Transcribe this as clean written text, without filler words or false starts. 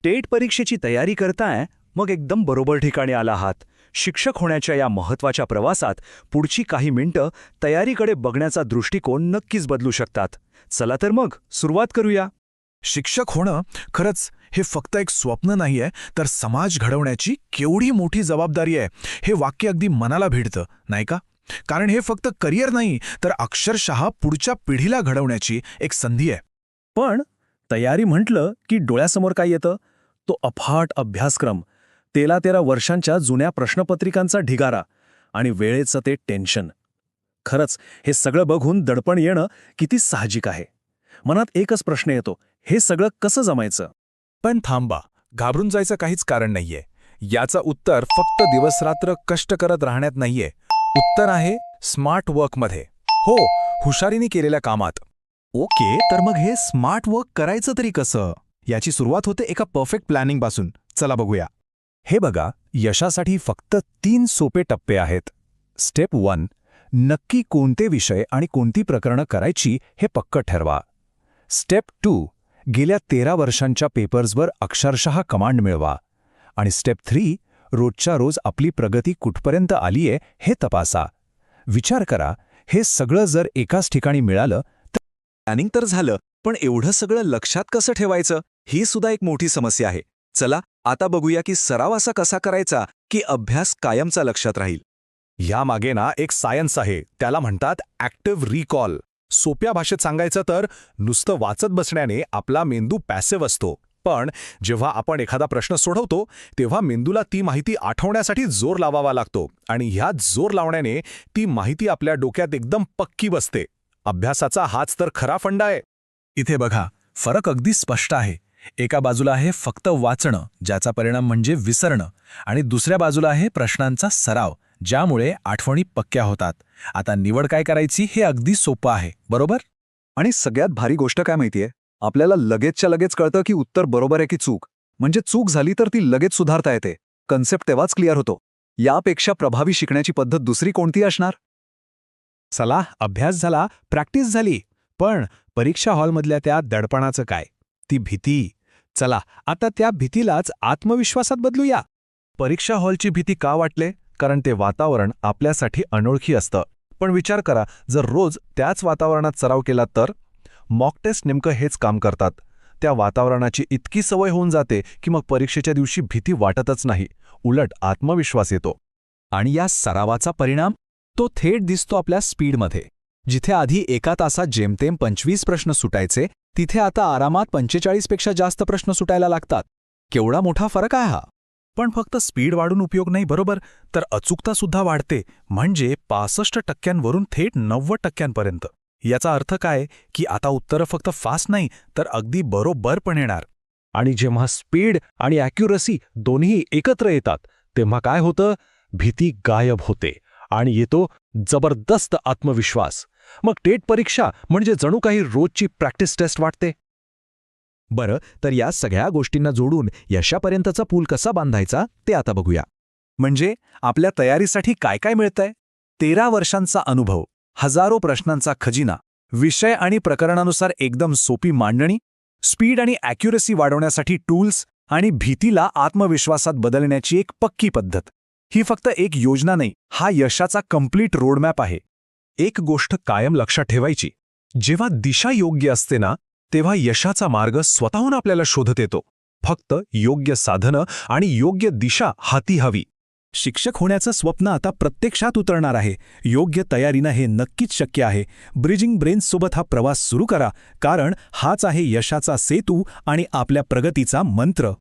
TET परीक्षेची तयारी करताय मग एकदम बरोबर ठिकाणी आला आहात. शिक्षक होण्याच्या या महत्त्वाच्या प्रवासात पुढची काही मिनिटं तयारीकडे बघण्याचा दृष्टिकोन नक्कीच बदलू शकतात. चला तर मग सुरुवात करूया. शिक्षक होणं खरंच हे फक्त एक स्वप्न नाहीये, तर समाज घडवण्याची केवढी मोठी जबाबदारी आहे हे वाक्य अगदी मनाला भिडतं, नाही का? कारण हे फक्त करिअर नाही, तर अक्षरशः पुढच्या पिढीला घडवण्याची एक संधी आहे. पण तयारी म्हटलं की डोळ्यासमोर काय येतं? तो अफाट अभ्यासक्रम, 13 वर्षांच्या जुन्या प्रश्नपत्रिकांचा ढिगारा आणि वेळेचं ते टेन्शन. खरंच हे सगळं बघून दडपण येणं किती साहजिक आहे. मनात एकच प्रश्न येतो, हे सगळं कसं जमायचं? पण थांबा, घाबरून जायचं काहीच कारण नाहीये. याचं उत्तर फक्त दिवसरात्र कष्ट करत राहण्यात नाहीये. उत्तर आहे स्मार्ट वर्कमध्ये. हो, हुशारीने केलेल्या कामात. ओके, तर मग हे स्मार्ट वर्क करायचं तरी कसं? याची सुरुवात होते एका परफेक्ट प्लॅनिंगपासून. चला बघूया. हे बघा, यशासाठी फक्त 3 सोपे टप्पे आहेत. स्टेप 1, नक्की कोणते विषय आणि कोणती प्रकरणं करायची हे पक्क ठरवा. स्टेप 2, गेल्या 13 वर्षांच्या पेपर्सवर अक्षरशः कमांड मिळवा. आणि स्टेप 3, रोजच्या रोज आपली प्रगती कुठपर्यंत आलीये हे तपासा. विचार करा, हे सगळं जर एकाच ठिकाणी मिळालं तर. प्लॅनिंग तर झालं, पण एवढं सगळं लक्षात कसं ठेवायचं ही सुद्धा एक मोठी समस्या आहे. चला आता बघूया की सराव असा कसा करायचा की अभ्यास कायमचा लक्षात राहील. यामागे ना एक सायन्स आहे, त्याला म्हणतात ॲक्टिव्ह रिकॉल. सोप्या भाषेत सांगायचं तर नुसतं वाचत बसण्याने आपला मेंदू पॅसिव्ह असतो, पण जेव्हा आपण एखादा प्रश्न सोडवतो तेव्हा मेंदूला ती माहिती आठवण्यासाठी जोर लावावा लागतो आणि ह्या जोर लावण्याने ती माहिती आपल्या डोक्यात एकदम पक्की बसते. अभ्यासाचा हाच तर खरा फंडा आहे. इथे बघा, फरक अगदी स्पष्ट आहे. एका बाजूला आहे फक्त वाचणं, ज्याचा परिणाम म्हणजे विसरणं, आणि दुसऱ्या बाजूला आहे प्रश्नांचा सराव, ज्यामुळे आठवणी पक्क्या होतात. आता निवड काय करायची हे अगदी सोपं आहे, बरोबर? आणि सगळ्यात भारी गोष्ट काय माहितीये, आपल्याला लगेचच्या लगेच कळतं की उत्तर बरोबर आहे की चूक. म्हणजे चूक झाली तर ती लगेच सुधारता येते. कन्सेप्ट तेव्हाच क्लिअर होतो. यापेक्षा प्रभावी शिकण्याची पद्धत दुसरी कोणती असणार? चला, अभ्यास झाला, प्रॅक्टिस झाली, पण परीक्षा हॉलमधल्या त्या दडपणाचं काय? ती भीती. चला आता त्या भीतीलाच आत्मविश्वासात बदलूया. परीक्षा हॉलची भीती का वाटले? कारण ते वातावरण आपल्यासाठी अनोळखी असतं. पण विचार करा, जर रोज त्याच वातावरणात सराव केला तर? मॉक टेस्ट नेमकं हेच काम करतात. त्या वातावरणाची इतकी सवय होऊन जाते की मग परीक्षेच्या दिवशी भीती वाटतच नाही, उलट आत्मविश्वास येतो. आणि या सरावाचा परिणाम तो थेट दिसतो आपल्या स्पीडमध्ये. जिथे आधी एका तासात जेमतेम 25 प्रश्न सुटायचे, तिथे आता आरामात 45 पेक्षा जास्त प्रश्न सुटायला लागतात. केवढा मोठा फरक आहे हा. पण फक्त स्पीड वाढून उपयोग नाही, बरोबर? तर अचूकता सुद्धा वाढते, म्हणजे 65% थेट 90% याचा अर्थ काय की आता उत्तरं फक्त फास्ट नाही तर अगदी बरोबर पण येणार. आणि जेव्हा स्पीड आणि ॲक्युरसी दोन्ही एकत्र येतात तेव्हा काय होतं? भीती गायब होते आणि येतो जबरदस्त आत्मविश्वास. मग टेट परीक्षा म्हणजे जणू काही रोजची प्रॅक्टिस टेस्ट वाटते. बरं, तर या सगळ्या गोष्टींना जोडून यशापर्यंतचा पूल कसा बांधायचा ते आता बघूया. म्हणजे आपल्या तयारीसाठी काय काय मिळतंय? 13 वर्षांचा अनुभव, हजारो प्रश्नांचा खजिना, विषय आणि प्रकरणानुसार एकदम सोपी मांडणी, स्पीड आणि ॲक्युरसी वाढवण्यासाठी टूल्स आणि भीतीला आत्मविश्वासात बदलण्याची एक पक्की पद्धत. ही फक्त एक योजना नाही, हा यशाचा कंप्लीट रोडमॅप आहे. एक गोष्ट कायम लक्षात ठेवायची, जेव्हा दिशा योग्य असते ना, तेव्हा यशाचा मार्ग स्वतःहून आपल्याला शोधत येतो. फक्त योग्य साधनं आणि योग्य दिशा हाती हवी. शिक्षक होण्याचं स्वप्न आता प्रत्यक्षात उतरणार आहे. योग्य तयारीनं हे नक्कीच शक्य आहे. ब्रिजिंग ब्रेन्ससोबत हा प्रवास सुरू करा, कारण हाच आहे यशाचा सेतू आणि आपल्या प्रगतीचा मंत्र.